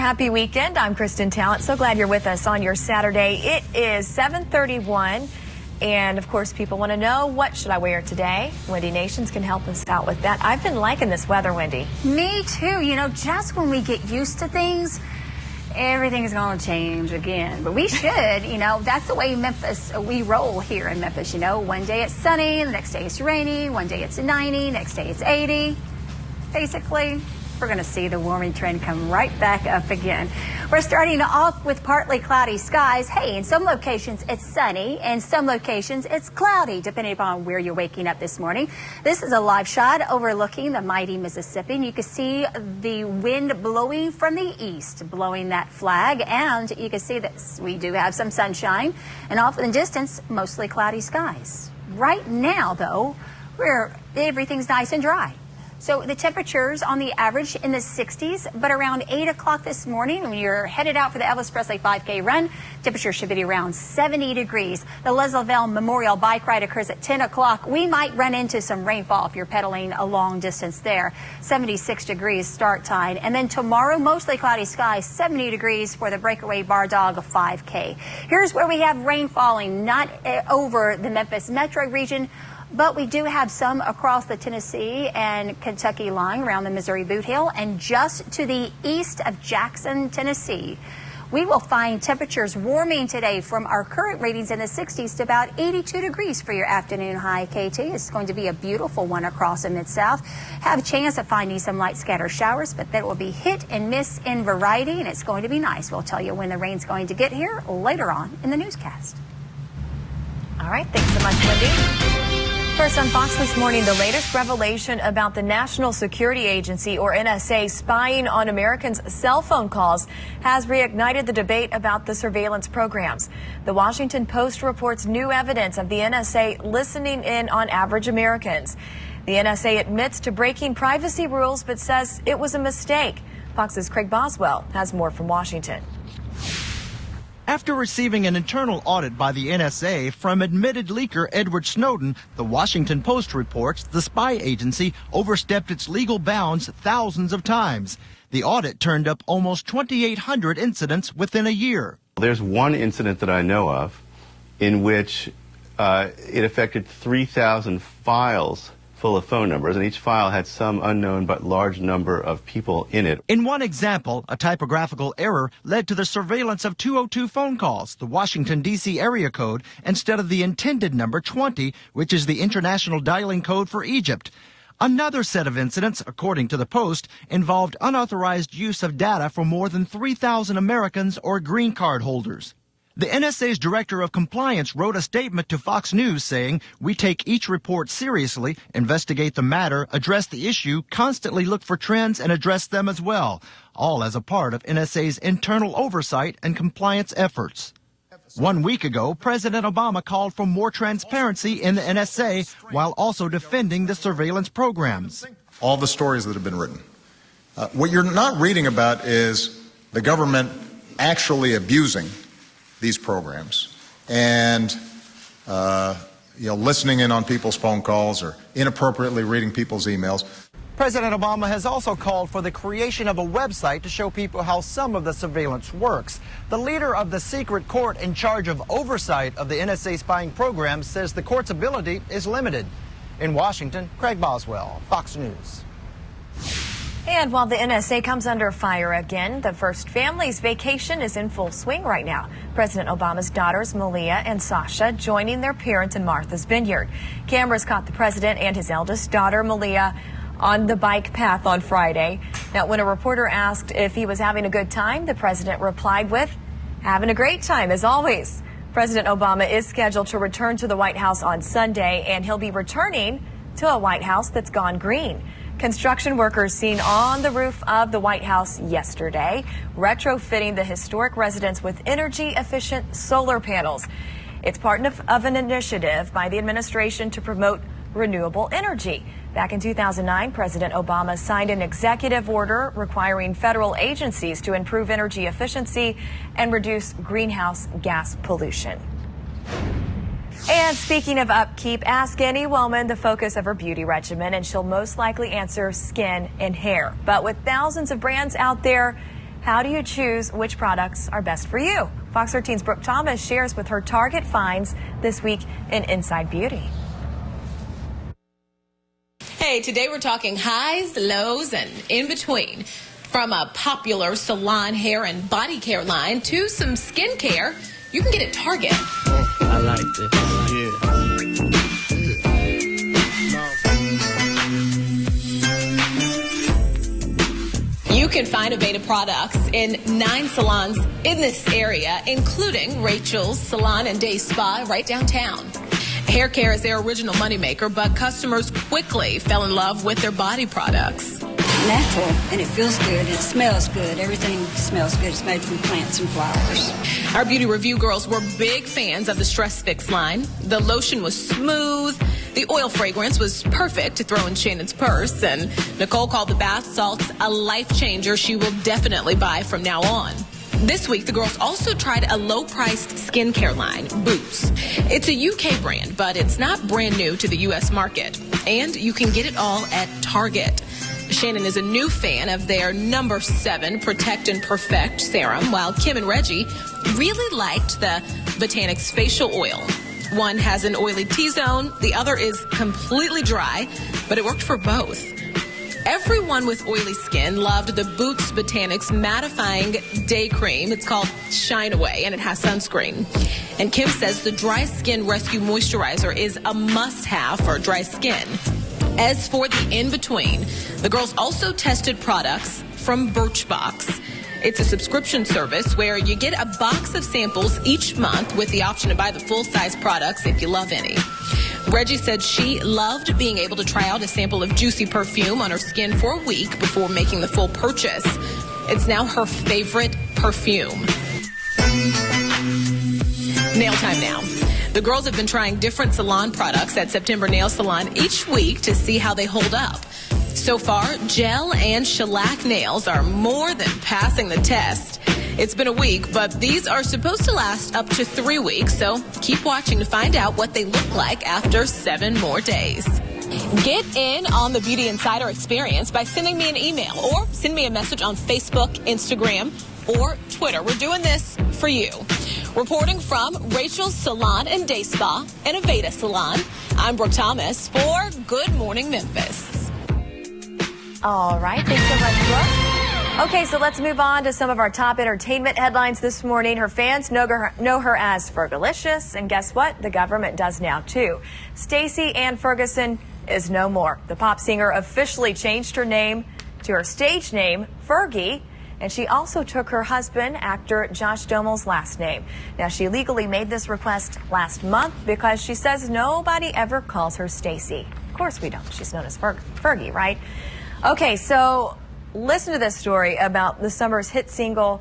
happy weekend. I'm Kristen Talent. So glad you're with us on your Saturday. It is 7:31. And of course, people want to know, what should I wear today? Wendy Nations can help us out with that. I've been liking this weather, Wendy. Me too. You know, just when we get used to things, everything's going to change again. But we should, you know, that's the way we roll here in Memphis. You know, one day it's sunny, the next day it's rainy, one day it's 90, next day it's 80. Basically, we're going to see the warming trend come right back up again. We're starting off with partly cloudy skies. Hey, in some locations it's sunny, and some locations it's cloudy, depending upon where you're waking up this morning. This is a live shot overlooking the mighty Mississippi, and you can see the wind blowing from the east, blowing that flag, and you can see that we do have some sunshine, and off in the distance, mostly cloudy skies. Right now, though, everything's nice and dry. So the temperatures on the average in the 60s, but around 8 o'clock this morning, when you're headed out for the Elvis Presley 5K run, temperature should be around 70 degrees. The Les Lavelle Memorial Bike Ride occurs at 10 o'clock. We might run into some rainfall if you're pedaling a long distance there. 76 degrees start time. And then tomorrow, mostly cloudy skies, 70 degrees for the Breakaway Bar Dog 5K. Here's where we have rain falling, not over the Memphis metro region, but we do have some across the Tennessee and Kentucky line around the Missouri Boot Hill and just to the east of Jackson, Tennessee. We will find temperatures warming today from our current readings in the 60s to about 82 degrees for your afternoon high, KT. It's going to be a beautiful one across the Mid-South. Have a chance of finding some light scattered showers, but that will be hit and miss in variety, and it's going to be nice. We'll tell you when the rain's going to get here later on in the newscast. All right, thanks so much, Wendy. First on Fox this morning, the latest revelation about the National Security Agency, or NSA, spying on Americans' cell phone calls has reignited the debate about the surveillance programs. The Washington Post reports new evidence of the NSA listening in on average Americans. The NSA admits to breaking privacy rules, but says it was a mistake. Fox's Craig Boswell has more from Washington. After receiving an internal audit by the NSA from admitted leaker Edward Snowden, the Washington Post reports the spy agency overstepped its legal bounds thousands of times. The audit turned up almost 2,800 incidents within a year. There's one incident that I know of in which it affected 3,000 files full of phone numbers, and each file had some unknown but large number of people in it. In one example, a typographical error led to the surveillance of 202 phone calls, the Washington, D.C. area code, instead of the intended number 20, which is the international dialing code for Egypt. Another set of incidents, according to the Post, involved unauthorized use of data for more than 3,000 Americans or green card holders. The NSA's director of compliance wrote a statement to Fox News saying, "We take each report seriously, investigate the matter, address the issue, constantly look for trends and address them as well, all as a part of NSA's internal oversight and compliance efforts." 1 week ago, President Obama called for more transparency in the NSA while also defending the surveillance programs. All the stories that have been written. What you're not reading about is the government actually abusing these programs and listening in on people's phone calls or inappropriately reading people's emails. President Obama has also called for the creation of a website to show people how some of the surveillance works. The leader of the secret court in charge of oversight of the NSA spying program says the court's ability is limited. In Washington, Craig Boswell, Fox News. And while the NSA comes under fire again, the First Family's vacation is in full swing right now. President Obama's daughters, Malia and Sasha, joining their parents in Martha's Vineyard. Cameras caught the president and his eldest daughter, Malia, on the bike path on Friday. Now, when a reporter asked if he was having a good time, the president replied with, "Having a great time, as always." President Obama is scheduled to return to the White House on Sunday, and he'll be returning to a White House that's gone green. Construction workers seen on the roof of the White House yesterday, retrofitting the historic residence with energy-efficient solar panels. It's part of an initiative by the administration to promote renewable energy. Back in 2009, President Obama signed an executive order requiring federal agencies to improve energy efficiency and reduce greenhouse gas pollution. And speaking of upkeep, ask any woman the focus of her beauty regimen, and she'll most likely answer skin and hair. But with thousands of brands out there, How do you choose which products are best for you? Fox 13's Brooke Thomas shares with her Target finds this week in Inside Beauty. Hey, today we're talking highs, lows, and in between. From a popular salon hair and body care line to some skincare you can get at Target. I like this. You can find Aveda products in 9 salons in this area, including Rachel's Salon and Day Spa right downtown. Hair care is their original moneymaker, but customers quickly fell in love with their body products. Natural, and it feels good, it smells good. Everything smells good. It's made from plants and flowers. Our beauty review girls were big fans of the Stress Fix line. The lotion was smooth. The oil fragrance was perfect to throw in Shannon's purse. And Nicole called the bath salts a life changer she will definitely buy from now on. This week, the girls also tried a low-priced skincare line, Boots. It's a UK brand, but it's not brand new to the U.S. market. And you can get it all at Target. Shannon is a new fan of their number 7 Protect and Perfect serum, while Kim and Reggie really liked the Botanics facial oil. One has an oily T-zone, the other is completely dry, but it worked for both. Everyone with oily skin loved the Boots Botanics mattifying day cream. It's called Shine Away, and it has sunscreen. And Kim says the Dry Skin Rescue Moisturizer is a must-have for dry skin. As for the in-between, the girls also tested products from Birchbox. It's a subscription service where you get a box of samples each month with the option to buy the full-size products if you love any. Reggie said she loved being able to try out a sample of Juicy perfume on her skin for a week before making the full purchase. It's now her favorite perfume. Nail time now. The girls have been trying different salon products at September Nail Salon each week to see how they hold up. So far, gel and shellac nails are more than passing the test. It's been a week, but these are supposed to last up to 3 weeks, so keep watching to find out what they look like after 7 more days. Get in on the Beauty Insider experience by sending me an email or send me a message on Facebook, Instagram, or Twitter. We're doing this for you. Reporting from Rachel's Salon and Day Spa and Aveda Salon, I'm Brooke Thomas for Good Morning Memphis. All right, thanks so much, Brooke. Okay, so let's move on to some of our top entertainment headlines this morning. Her fans know her as Fergalicious, and guess what? The government does now, too. Stacey Ann Ferguson is no more. The pop singer officially changed her name to her stage name, Fergie, and she also took her husband, actor Josh Duhamel's last name. Now, she legally made this request last month because she says nobody ever calls her Stacey. Of course we don't. She's known as Fergie, right? Okay, so listen to this story about the summer's hit single,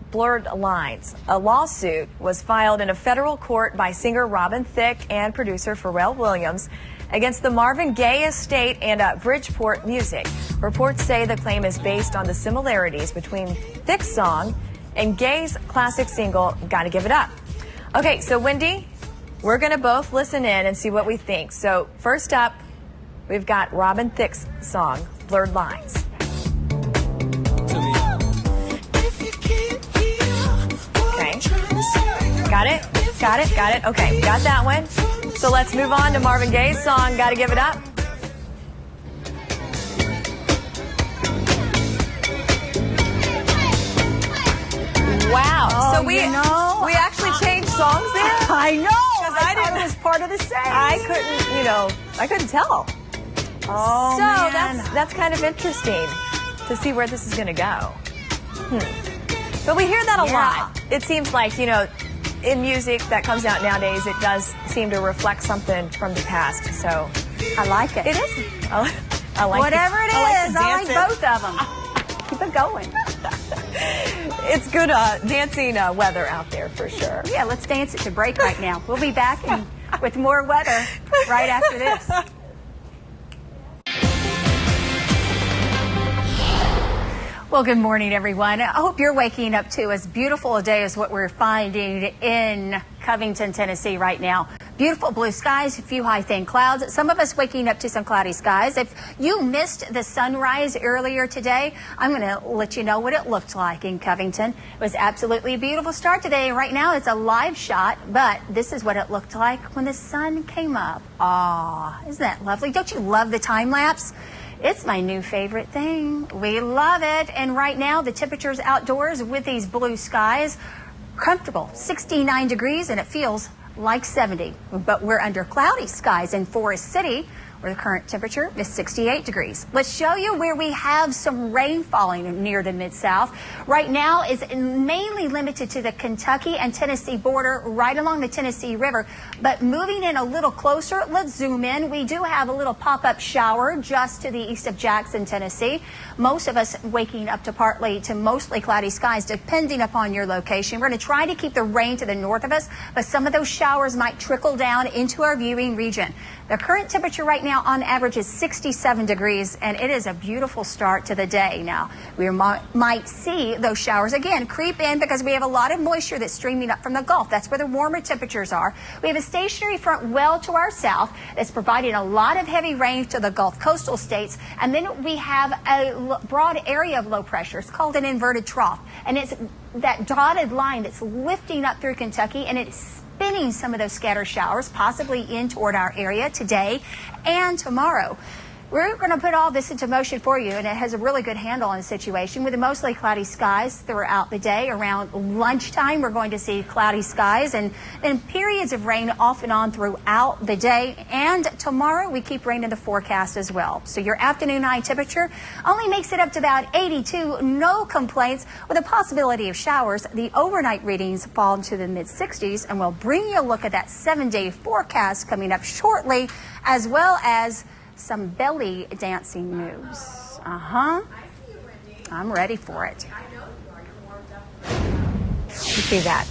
Blurred Lines. A lawsuit was filed in a federal court by singer Robin Thicke and producer Pharrell Williams against the Marvin Gaye estate and Bridgeport Music. Reports say the claim is based on the similarities between Thicke's song and Gaye's classic single, Gotta Give It Up. Okay, so Wendy, we're going to both listen in and see what we think. So first up, we've got Robin Thicke's song, Blurred Lines. Okay. Got it? Got it? Got it? Okay, got that one. So let's move on to Marvin Gaye's song, Gotta Give It Up. Wow. Oh, So we actually changed songs there? I know. I thought it was part of the same. I couldn't tell. Oh, So man. that's kind of interesting to see where this is going to go. But we hear that a lot. It seems like, in music that comes out nowadays, it does seem to reflect something from the past. So I like it. it is. I like Whatever it is, I like both. both of them. Keep it going. It's good dancing weather out there for sure. Yeah, let's dance it to break right now. We'll be back with more weather right after this. Well, good morning, everyone. I hope you're waking up to as beautiful a day as what we're finding in Covington, Tennessee right now. Beautiful blue skies, a few high thin clouds. Some of us waking up to some cloudy skies. If you missed the sunrise earlier today, I'm going to let you know what it looked like in Covington. It was absolutely a beautiful start today. Right now it's a live shot, but this is what it looked like when the sun came up. Aw, isn't that lovely? Don't you love the time lapse? It's my new favorite thing. We love it. And right now, the temperatures outdoors with these blue skies, comfortable, 69 degrees, and it feels like 70. But we're under cloudy skies in Forest City, where the current temperature is 68 degrees. Let's show you where we have some rain falling near the Mid-South. Right now is mainly limited to the Kentucky and Tennessee border, right along the Tennessee River. But moving in a little closer, let's zoom in. We do have a little pop-up shower just to the east of Jackson, Tennessee. Most of us waking up to partly to mostly cloudy skies, depending upon your location. We're going to try to keep the rain to the north of us, but some of those showers might trickle down into our viewing region. The current temperature right now on average is 67 degrees, and it is a beautiful start to the day. Now, we might see those showers again creep in because we have a lot of moisture that's streaming up from the Gulf. That's where the warmer temperatures are. We have a stationary front well to our south that's providing a lot of heavy rain to the Gulf coastal states. And then we have a broad area of low pressure. It's called an inverted trough. And it's that dotted line that's lifting up through Kentucky, and it's spinning some of those scatter showers possibly in toward our area today and tomorrow. We're going to put all this into motion for you, and it has a really good handle on the situation with the mostly cloudy skies throughout the day. Around lunchtime, we're going to see cloudy skies and then periods of rain off and on throughout the day. And tomorrow, we keep rain in the forecast as well. So your afternoon high temperature only makes it up to about 82. No complaints with a possibility of showers. The overnight readings fall into the mid-60s, and we'll bring you a look at that 7-day forecast coming up shortly, as well as some belly dancing moves. I'm ready for it. You see that?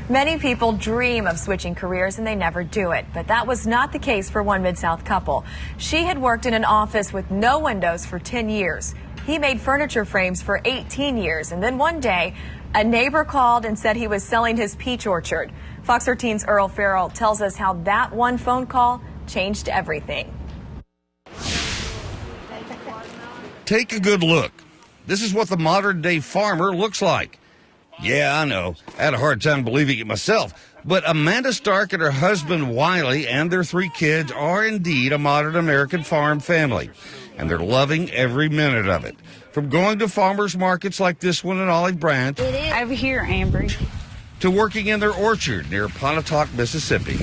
Many people dream of switching careers and they never do it. But that was not the case for one Mid-South couple. She had worked in an office with no windows for 10 years. He made furniture frames for 18 years. And then one day, a neighbor called and said he was selling his peach orchard. Fox 13's Earl Farrell tells us how that one phone call changed everything. Take a good look. This is what the modern day farmer looks like. Yeah, I know. I had a hard time believing it myself. But Amanda Stark and her husband Wiley and their 3 kids are indeed a modern American farm family. And they're loving every minute of it. From going to farmers markets like this one in Olive Branch. It is over here, Amber. To working in their orchard near Pontotoc, Mississippi.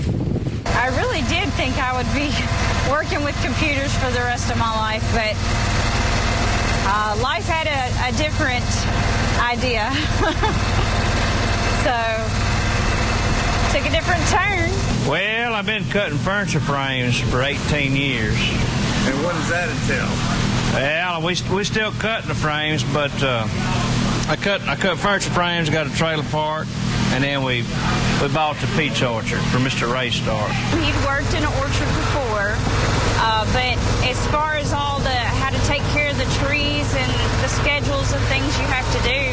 I really did think I would be working with computers for the rest of my life, but life had a different idea. So, took a different turn. Well, I've been cutting furniture frames for 18 years. And what does that entail? Well, we still cutting the frames, but I cut furniture frames, got a trailer park, and then we bought the peach orchard from Mr. Ray Stark. He'd worked in an orchard before, but as far as all the how to take care of the trees and the schedules of things you have to do,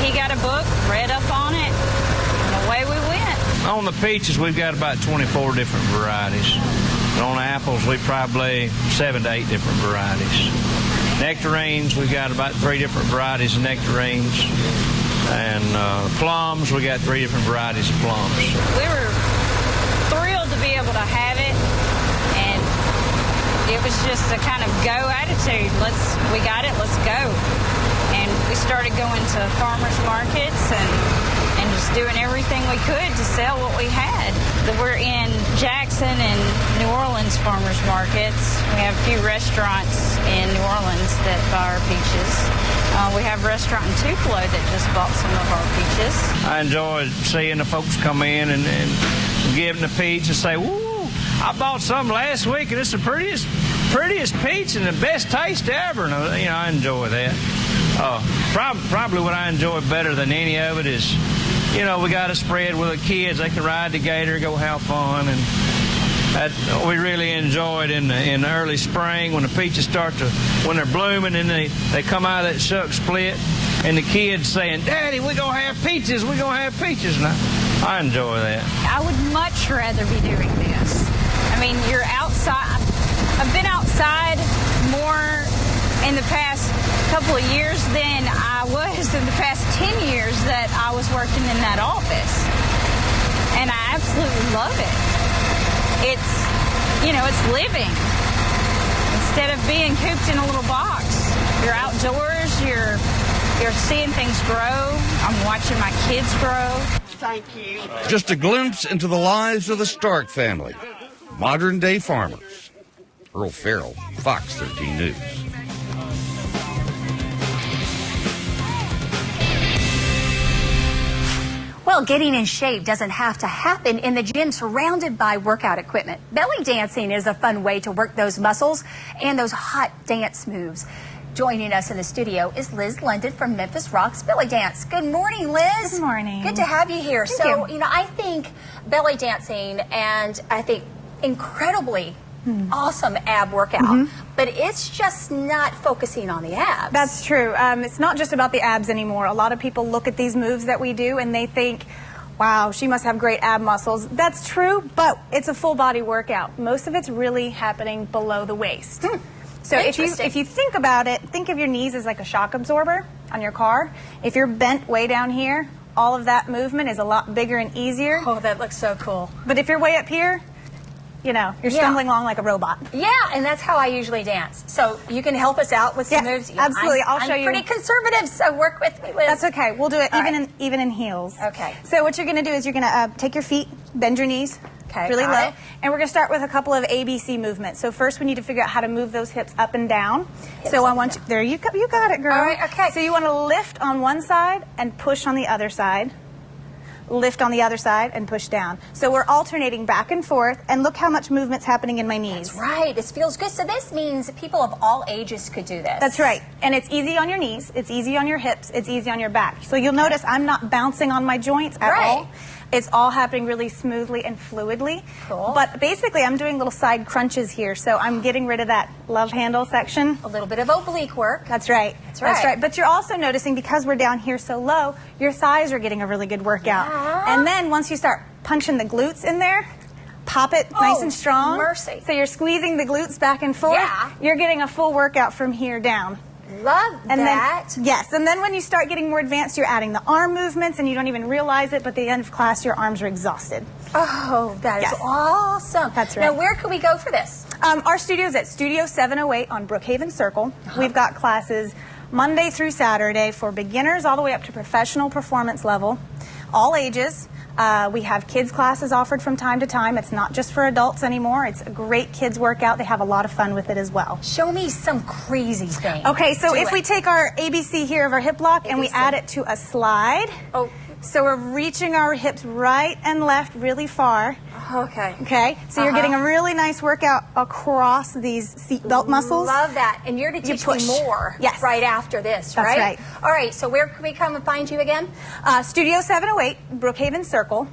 he got a book, read up on it, and away we went. On the peaches, we've got about 24 different varieties. And on the apples, we probably 7 to 8 different varieties. Nectarines, we've got about 3 different varieties of nectarines. And plums, we got 3 different varieties of plums. We were thrilled to be able to have it, and it was just a kind of go attitude. We got it, let's go. And we started going to farmers markets and just doing everything we could to sell what we had. We're in Jackson and New Orleans farmers markets. We have a few restaurants in New Orleans that buy our peaches. We have a restaurant in Tupelo that just bought some of our peaches. I enjoy seeing the folks come in and give them the peach and say, "Woo, I bought some last week and it's the prettiest peach and the best taste ever." And, I enjoy that. Probably what I enjoy better than any of it is, we got a spread with the kids. They can ride the gator, go have fun, and that we really enjoyed in the early spring when the peaches when they're blooming and they come out of that shuck split, and the kids saying, "Daddy, we're going to have peaches, we're going to have peaches." And I enjoy that. I would much rather be doing this. I mean, you're outside. I've been outside more in the past couple of years than I was in the past 10 years that I was working in that office. And I absolutely love it. It's, it's living. Instead of being cooped in a little box, you're outdoors, you're seeing things grow. I'm watching my kids grow. Thank you. Just a glimpse into the lives of the Stark family, modern-day farmers. Earl Farrell, Fox 13 News. Well, getting in shape doesn't have to happen in the gym surrounded by workout equipment. Belly dancing is a fun way to work those muscles and those hot dance moves. Joining us in the studio is Liz London from Memphis Rocks Belly Dance. Good morning, Liz. Good morning. Good to have you here. Thank you. I think belly dancing and I think incredibly awesome ab workout, but it's just not focusing on the abs. That's true. It's not just about the abs anymore. A lot of people look at these moves that we do and they think, wow, she must have great ab muscles. That's true, but it's a full body workout. Most of it's really happening below the waist. So if you think about it, think of your knees as like a shock absorber on your car. If you're bent way down here, all of that movement is a lot bigger and easier. Oh, that looks so cool. But if you're way up here, you're stumbling along like a robot. Yeah, and that's how I usually dance. So you can help us out with some moves. Absolutely. I'll show you. I'm pretty conservative, so work with me, Liz. That's okay. We'll do it even in heels. Okay. So what you're going to do is you're going to take your feet, bend your knees really low, and we're going to start with a couple of ABC movements. So first we need to figure out how to move those hips up and down. So I want you, there you go, you got it, girl. All right, okay. So you want to lift on one side and push on the other side. Lift on the other side and push down. So we're alternating back and forth, and look how much movement's happening in my knees. That's right. This feels good. So this means people of all ages could do this. That's right. And it's easy on your knees, it's easy on your hips, it's easy on your back. So you'll notice I'm not bouncing on my joints at all. It's all happening really smoothly and fluidly. Cool. But basically I'm doing little side crunches here, so I'm getting rid of that love handle section. A little bit of oblique work. That's right. That's right. That's right. But you're also noticing, because we're down here so low, your thighs are getting a really good workout. Yeah. And then once you start punching the glutes in there, pop it nice and strong. Mercy. So you're squeezing the glutes back and forth. Yeah. You're getting a full workout from here down. Love that. Yes, and then when you start getting more advanced, you're adding the arm movements, and you don't even realize it, but at the end of class, your arms are exhausted. Oh, that is awesome. That's right. Now, where can we go for this? Our studio is at Studio 708 on Brookhaven Circle. We've got classes Monday through Saturday for beginners all the way up to professional performance level, all ages. We have kids classes offered from time to time. It's not just for adults anymore. It's a great kids workout. They have a lot of fun with it as well. Show me some crazy thing. Okay, so if we take our ABC here of our hip block and we add it to a slide. Oh. So we're reaching our hips right and left really far. Okay. Okay, so you're getting a really nice workout across these seat belt muscles. Love that. And you're to teach me more right after this, That's right. All right, so where can we come and find you again? Studio 708, Brookhaven Circle,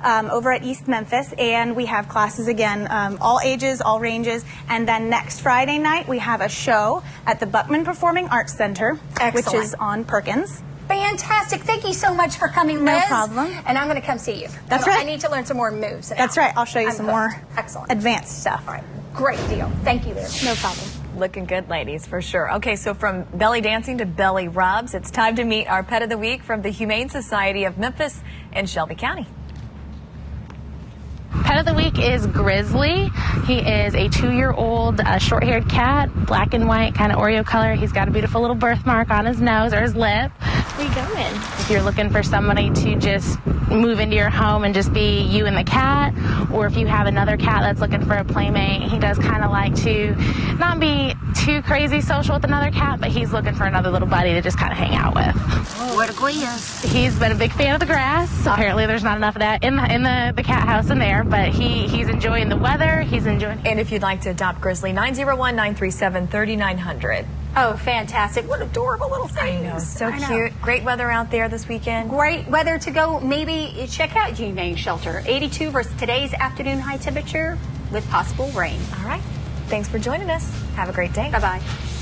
over at East Memphis. And we have classes again, all ages, all ranges. And then next Friday night, we have a show at the Buckman Performing Arts Center, which is on Perkins. Fantastic. Thank you so much for coming, Liz. No problem. And I'm going to come see you. That's right. I need to learn some more moves. That's right. I'll show you some more excellent advanced stuff. All right. Great deal. Thank you, Liz. No problem. Looking good, ladies, for sure. Okay, so from belly dancing to belly rubs, it's time to meet our pet of the week from the Humane Society of Memphis in Shelby County. Pet of the week is Grizzly. He is a 2-year-old short-haired cat, black and white, kind of Oreo color. He's got a beautiful little birthmark on his nose or his lip. Where you going? If you're looking for somebody to just move into your home and just be you and the cat, or if you have another cat that's looking for a playmate, he does kind of like to not be too crazy social with another cat, but he's looking for another little buddy to just kind of hang out with. Where to go is? He's been a big fan of the grass. Apparently there's not enough of that in the cat house in there, but he's enjoying the weather. He's enjoying. And if you'd like to adopt Grizzly, 901-937-3900. Oh, fantastic. What adorable little things. I know, so cute. Great weather out there this weekend. Great weather to go. Maybe check out Humane Shelter. 82 versus today's afternoon high temperature. with possible rain. All right. Thanks for joining us. Have a great day. Bye-bye.